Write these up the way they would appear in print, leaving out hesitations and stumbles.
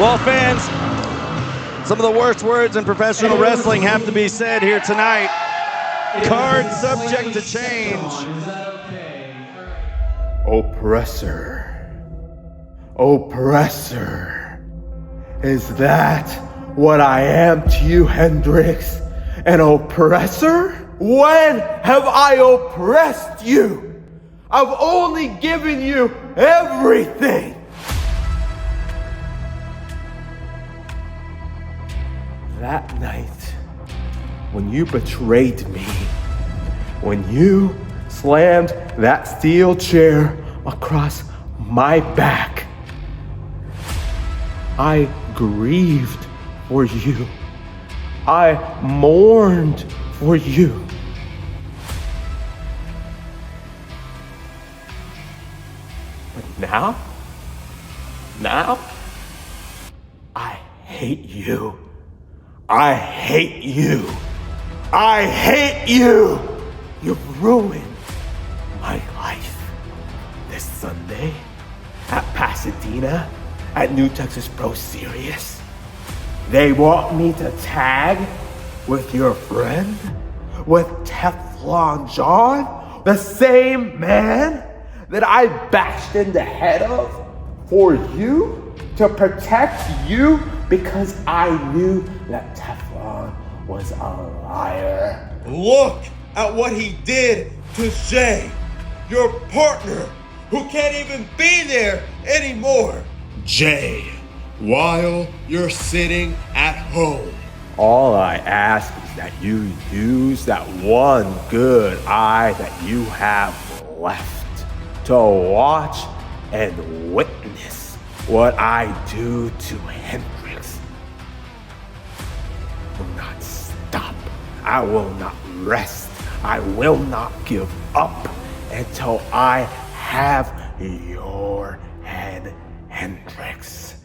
Well, fans, some of the worst words in professional wrestling have to be said here tonight. Card subject to change. Oppressor. Oppressor. Is that what I am to you, Hendrix? An oppressor? When have I oppressed you? I've only given you everything. That night, when you betrayed me, when you slammed that steel chair across my back, I grieved for you. I mourned for you. But now, I hate you. I hate you. I hate you. You've ruined my life. This Sunday at Pasadena at New Texas Pro Series, they want me to tag with your friend, with Teflon Shawn, the same man that I bashed in the head of for you, to protect you, because I knew that Teflon was a liar. Look at what he did to Jay, your partner, who can't even be there anymore. Jay, while you're sitting at home. All I ask is that you use that one good eye that you have left to watch and witness what I do to Hendrix. I will not stop. I will not rest. I will not give up until I have your head, Hendrix,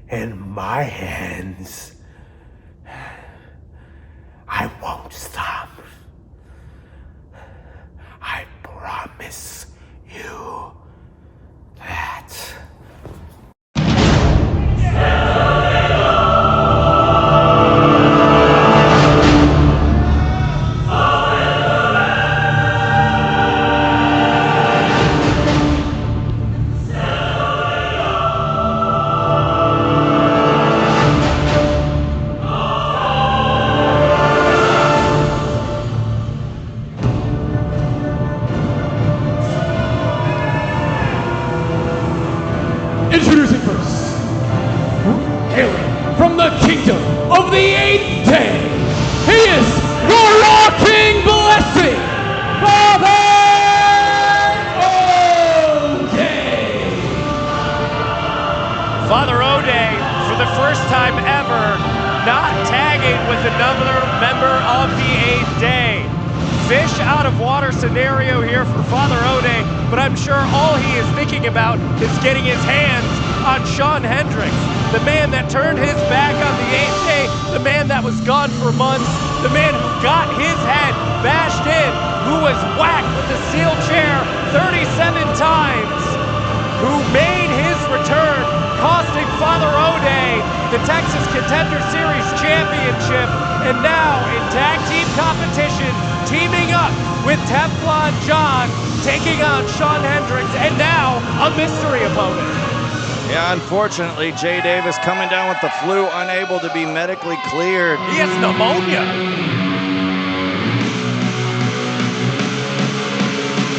in my hands. I won't stop. I promise you that. Introducing first, hailing from the kingdom of the 8th day, he is the rocking blessing, Father Oday. Father Oday, for the first time ever, not tagging with another member of the 8th day. Fish out of water scenario here for Father Oday, but I'm sure all he is thinking about is getting his hands on Shawn Hendrix, the man that turned his back on the 8th day, the man that was gone for months, the man who got his head bashed in, who was whacked with the steel chair 37 times, who made his return, costing Father Oday the Texas Contender Series championship, and now in tag team competition, teaming up with Teflon Shawn, taking on Shawn Hendrix, and now a mystery opponent. Yeah, unfortunately, Jay Davis coming down with the flu, unable to be medically cleared. He has pneumonia.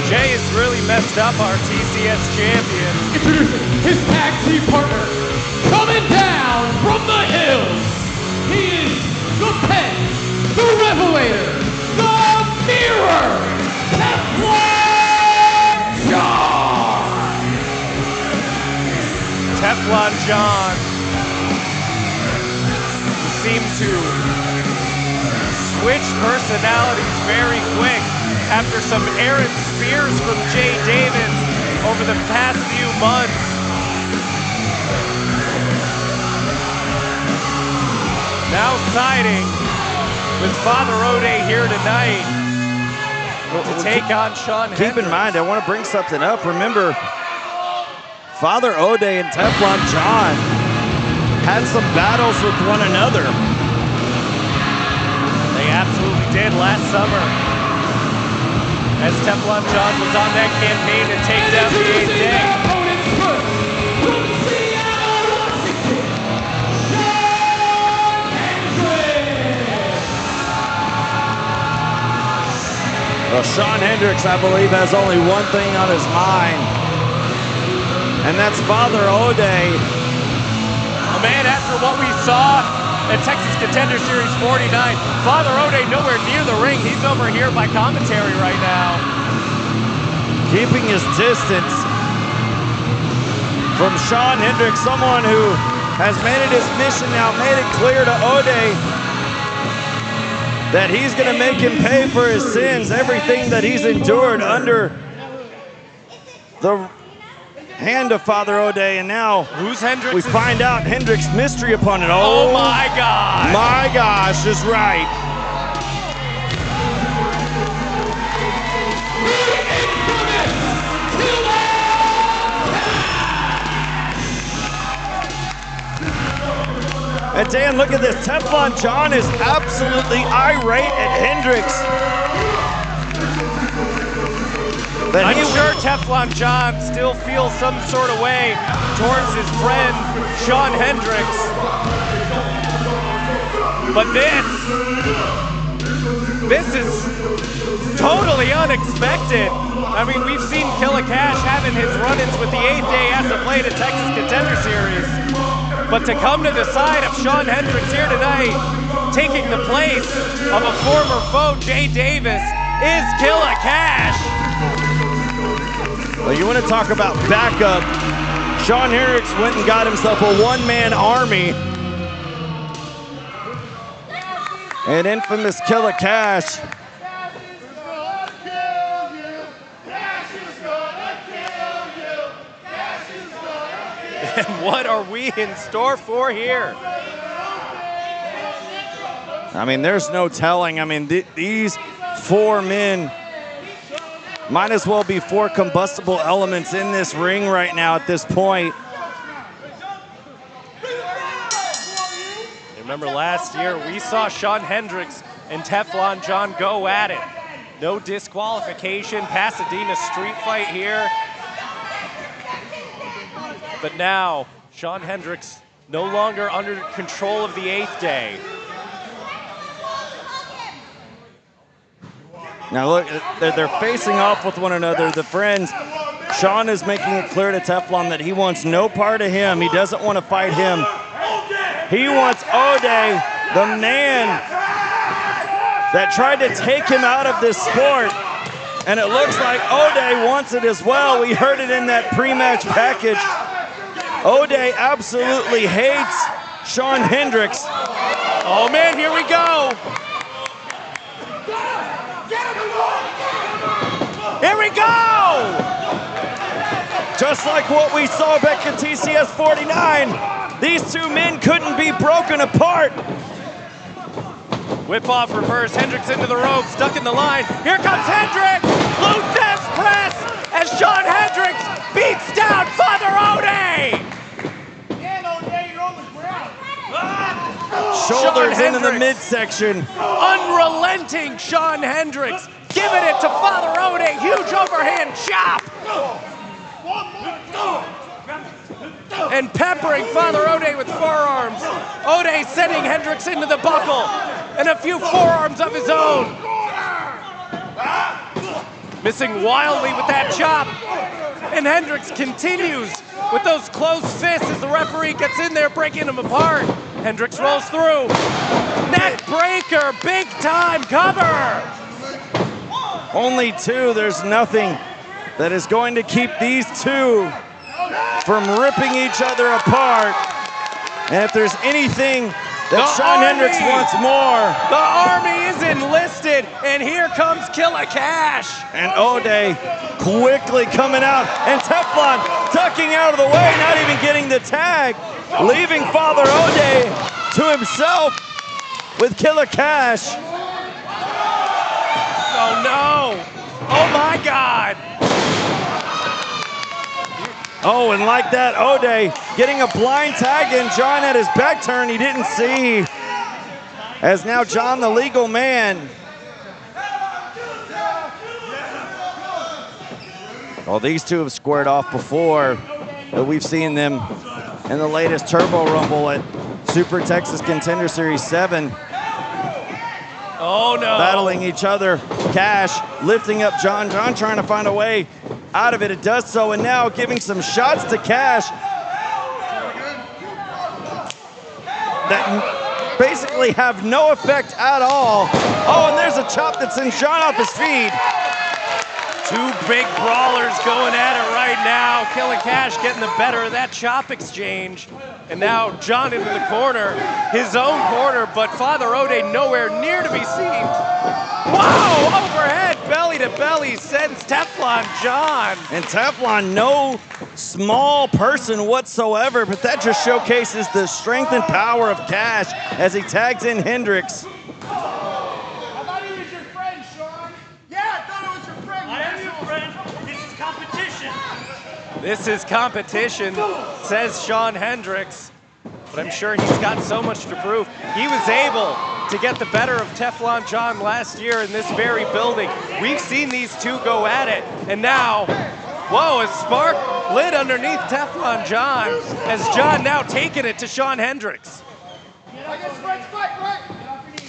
Jay has really messed up our TCS champion. Introducing his tag team partner, coming down from the hills, he is the pen, the revelator, the mirror, Teflon Shawn. Teflon Shawn, who seemed to switch personalities very quick after some errant spears from Jay Davis over the past few months. Now siding with Father Oday here tonight to take on Shawn Hendrix. Keep in mind, I want to bring something up. Remember, Father Oday and Teflon Shawn had some battles with one another. They absolutely did last summer. As Teflon John was on that campaign to take down the 8th Day. Well, Shawn Hendrix, I believe, has only one thing on his mind, and that's Father Oday. Man, after what we saw at Texas Contender Series 49, Father Oday nowhere near the ring. He's over here by commentary right now. Keeping his distance from Shawn Hendrix, someone who has made it his mission now, made it clear to Oday that he's going to make him pay for his sins, everything that he's endured under the hand of Father Oday. And now who's Hendrix? We find out Hendrix' mystery opponent. Oh my God. My gosh, is right. And Dan, look at this. Teflon John is absolutely irate at Hendrix. I'm sure Teflon John still feels some sort of way towards his friend, Shawn Hendrix. But this is totally unexpected. I mean, we've seen Killah Kash having his run-ins with the 8th Day as of late at Texas Contender Series. But to come to the side of Shawn Hendrix here tonight, taking the place of a former foe, Jay Davis, is Killah Kash. Well, you want to talk about backup. Shawn Hendrix went and got himself a one-man army. And infamous Killah Kash. And what are we in store for here? I mean, there's no telling. I mean, these four men might as well be four combustible elements in this ring right now at this point. Remember last year, we saw Shawn Hendrix and Teflon John go at it. No disqualification, Pasadena street fight here. But now, Shawn Hendrix no longer under control of the 8th Day. Now look, they're facing off with one another, the friends. Shawn is making it clear to Teflon that he wants no part of him. He doesn't want to fight him. He wants Oday, the man that tried to take him out of this sport. And it looks like Oday wants it as well. We heard it in that pre-match package. Oday absolutely hates Shawn Hendrix. Oh man, here we go. Here we go! Just like what we saw back in TCS 49, these two men couldn't be broken apart. Whip off reverse, Hendrix into the rope, stuck in the line. Here comes Hendrix! Luthes press as Shawn Hendrix beats down Father Oday! Shoulders into the midsection. Unrelenting Shawn Hendrix, giving it to Father Oday, huge overhand chop. And peppering Father Oday with forearms. Oday sending Hendrix into the buckle, and a few forearms of his own. Missing wildly with that chop. And Hendrix continues with those closed fists as the referee gets in there, breaking them apart. Hendrix rolls through. Neck breaker, big time cover. Only two, there's nothing that is going to keep these two from ripping each other apart. And if there's anything that Shawn Hendrix wants more. The army is enlisted, and here comes Killah Kash. And Oday quickly coming out, and Teflon ducking out of the way, not even getting the tag, leaving Father Oday to himself with Killah Kash. Oh no! Oh my God! Oh, and like that, Oday getting a blind tag in. John had his back turned, he didn't see. As now John, the legal man. Well, these two have squared off before, but we've seen them in the latest Turbo Rumble at Super Texas Contender Series 7. Oh, no. Battling each other. Kash lifting up John. John trying to find a way out of it. It does so, and now giving some shots to Kash that basically have no effect at all. Oh, and there's a chop that sends Shawn off his feet. Two big brawlers going at it right now. Killah Kash getting the better of that chop exchange. And now John into the corner, his own corner, but Father Oday nowhere near to be seen. Wow, overhead, belly to belly, sends Teflon John. And Teflon, no small person whatsoever, but that just showcases the strength and power of Kash as he tags in Hendrix. I thought he was your friend, Shawn. Yeah, I thought it was your friend. I am your friend. This is competition. This is competition, says Shawn Hendrix. But I'm sure he's got so much to prove. He was able to get the better of Teflon John last year in this very building. We've seen these two go at it, and now, whoa, a spark lit underneath Teflon John, as John now taking it to Shawn Hendrix. I guess Fred's fight, right?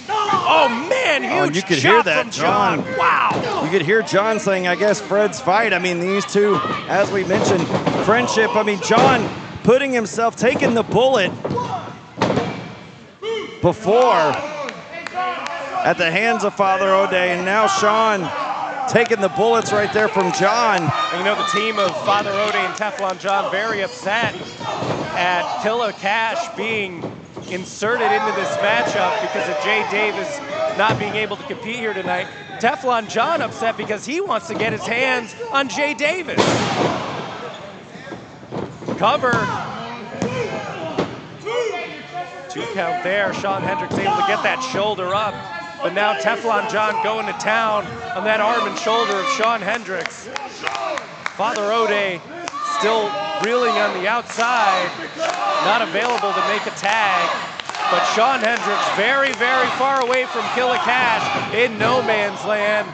Oh man, huge you could chop hear that, from John. Wow. You could hear John saying, I guess Fred's fight. I mean, these two, as we mentioned, friendship. I mean, John putting himself, taking the bullet before at the hands of Father Oday, and now Shawn taking the bullets right there from John. And you know, the team of Father Oday and Teflon John very upset at Killah Kash being inserted into this matchup because of Jay Davis not being able to compete here tonight. Teflon John upset because he wants to get his hands on Jay Davis. Cover. 2 count there. Shawn Hendrix able to get that shoulder up. But now Teflon John going to town on that arm and shoulder of Shawn Hendrix. Father Oday still reeling on the outside, not available to make a tag. But Shawn Hendrix very, very far away from Killah Kash in no man's land.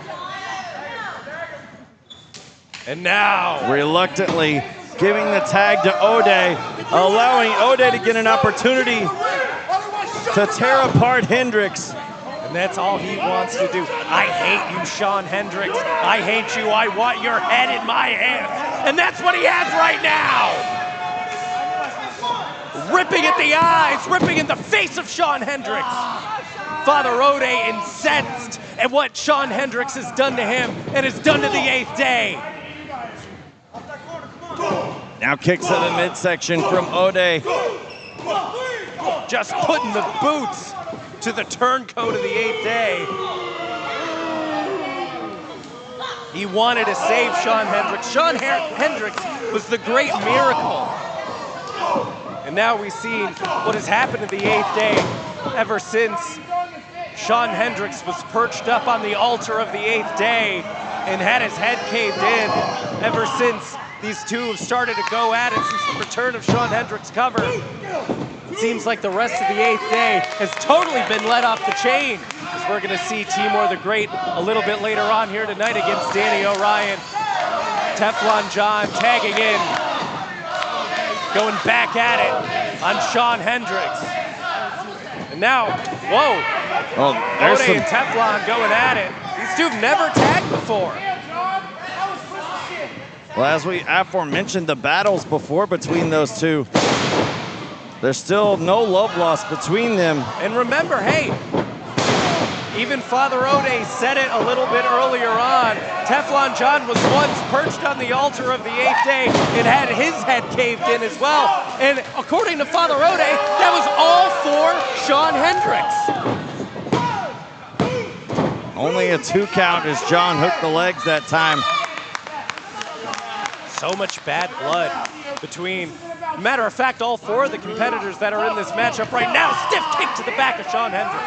And now, reluctantly giving the tag to Oday, allowing Oday to get an opportunity to tear apart Hendrix. And that's all he wants to do. I hate you, Shawn Hendrix. I hate you. I want your head in my hands. And that's what he has right now. Ripping at the eyes, ripping in the face of Shawn Hendrix. Father Oday incensed at what Shawn Hendrix has done to him and has done to the 8th day. Now kicks to the midsection from Oday. Just putting the boots to the turncoat of the 8th day. He wanted to save Shawn Hendrix. Shawn Hendrix was the great miracle. And now we've seen what has happened to the 8th day ever since Shawn Hendrix was perched up on the altar of the 8th day and had his head caved in. Ever since these two have started to go at it since the return of Shawn Hendrix' cover. It seems like the rest of the 8th day has totally been let off the chain, as we're going to see Timur the Great a little bit later on here tonight against Danny O'Ryan. Teflon John tagging in, going back at it on Shawn Hendrix. And now, whoa, Oday and Teflon going at it. These two have never tagged before. Well, as we aforementioned the battles before between those two, there's still no love lost between them. And remember, hey, even Father Oday said it a little bit earlier on. Teflon John was once perched on the altar of the 8th day and had his head caved in as well. And according to Father Oday, that was all for Shawn Hendrix. Only a 2 count as John hooked the legs that time. So much bad blood between, matter of fact, all 4 of the competitors that are in this matchup right now. Stiff kick to the back of Shawn Hendrix.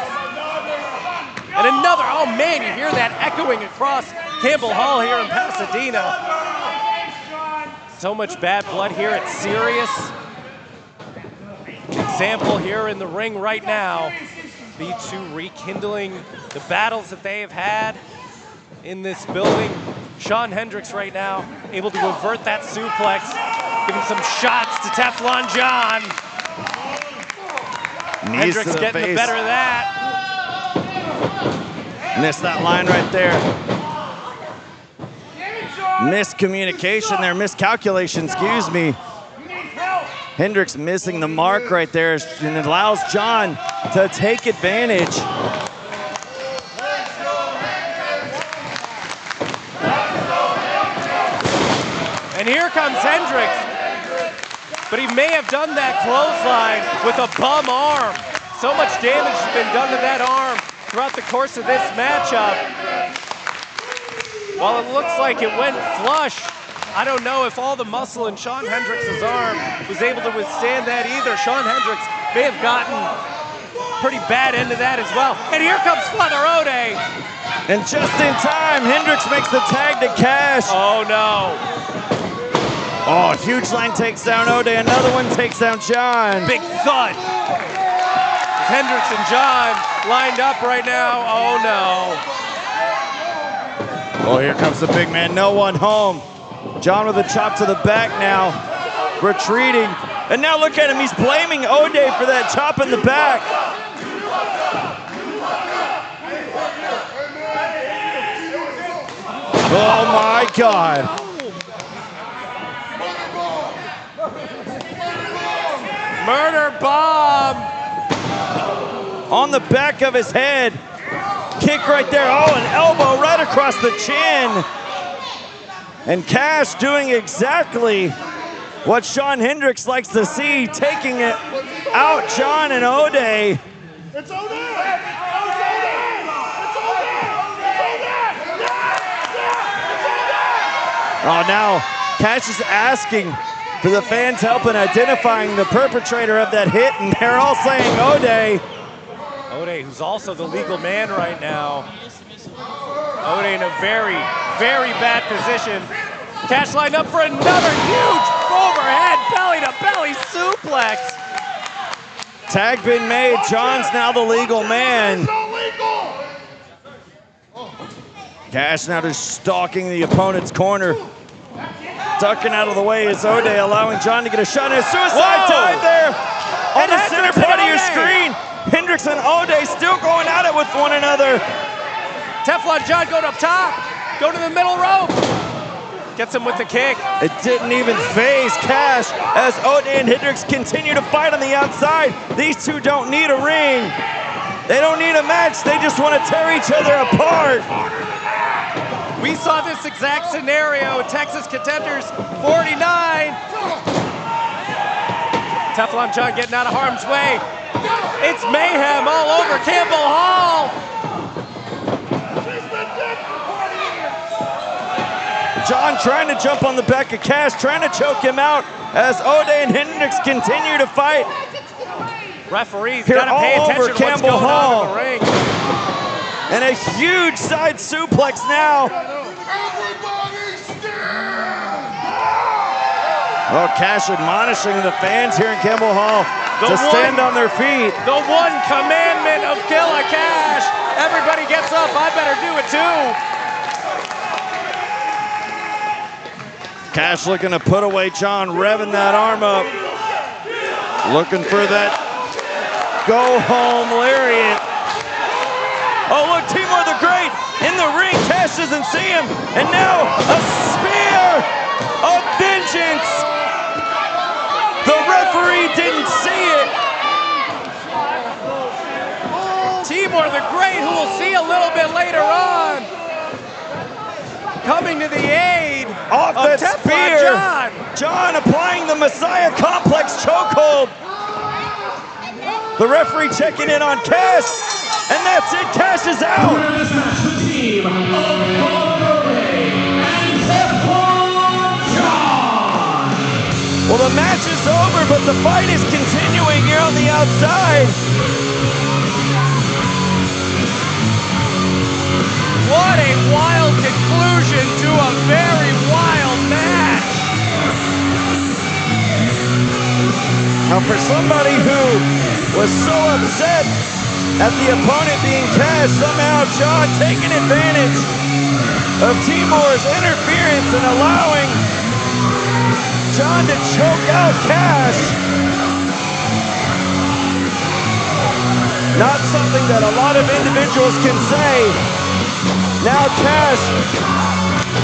And another, oh man, you hear that echoing across Campbell Hall here in Pasadena. So much bad blood here. It's serious. Example here in the ring right now. These two rekindling the battles that they have had in this building. Shawn Hendrix right now able to avert that suplex, giving some shots to Teflon John. Hendrix getting the better of that. Missed that line right there. Miscommunication there, miscalculation, excuse me. Hendrix missing the mark right there, and it allows John to take advantage. And here comes Hendrix. But he may have done that clothesline with a bum arm. So much damage has been done to that arm throughout the course of this matchup. While it looks like it went flush, I don't know if all the muscle in Shawn Hendrix's arm was able to withstand that either. Shawn Hendrix may have gotten pretty bad into that as well. And here comes Father Oday. And just in time, Hendrix makes the tag to Kash. Oh no. Oh, huge line takes down Oday. Another one takes down John. Big thud. Hendrix and John lined up right now. Oh no. Oh, here comes the big man. No one home. John with a chop to the back now. Retreating. And now look at him. He's blaming Oday for that chop in the back. Oh my God. Murder bomb. On the back of his head. Kick right there. Oh, an elbow right across the chin. And Kash doing exactly what Shawn Hendrix likes to see, taking it out John and Oday. It's Oday! It's Oday! It's Oday! Oh, now Kash is asking for the fans' help in identifying the perpetrator of that hit, and they're all saying Oday. Oday, who's also the legal man right now. Oday in a very, very bad position. Kash lined up for another huge overhead belly-to-belly suplex. Tag been made. John's now the legal man. Kash now just stalking the opponent's corner. Ducking out of the way is Oday, allowing John to get a shot. And a suicide dive there on the center part of your screen. Hendrix and Oday still going at it with one another. Teflon John going up top, go to the middle rope. Gets him with the kick. It didn't even phase Kash as Oday and Hendrix continue to fight on the outside. These two don't need a ring. They don't need a match. They just want to tear each other apart. We saw this exact scenario in Texas Contenders 49. Teflon John getting out of harm's way. It's mayhem all over Campbell Hall. John trying to jump on the back of Kash, trying to choke him out as Oday and Hendrix continue to fight. Referees Here gotta pay all attention over to what's Campbell going Hall. on in the ring. And a huge side suplex now. Oh, Kash admonishing the fans here in Campbell Hall to stand on their feet. The one commandment of Killah, Kash. Everybody gets up, I better do it too. Kash looking to put away John, revving that arm up. Looking for that go-home lariat. Oh, look, Timur the Great in the ring. Kash doesn't see him. And now a spear of vengeance. The referee didn't see it. Timur the Great, who we'll see a little bit later on, coming to the aid Off of that Teflon spear. John. John applying the Messiah Complex chokehold. The referee checking in on Kash. And that's it, Kash is out. This match, the team of Oday and Teflon John. Well, the match is over, but the fight is continuing here on the outside. What a wild conclusion to a very wild match. Now for somebody who was so upset at the opponent being Kash, somehow Shawn taking advantage of Timur's interference and allowing Shawn to choke out Kash. Not something that a lot of individuals can say. Now Kash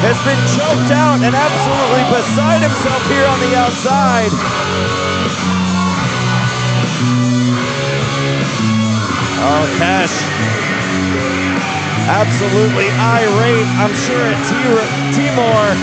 has been choked out and absolutely beside himself here on the outside. Oh, Kash, absolutely irate, I'm sure, at Timur.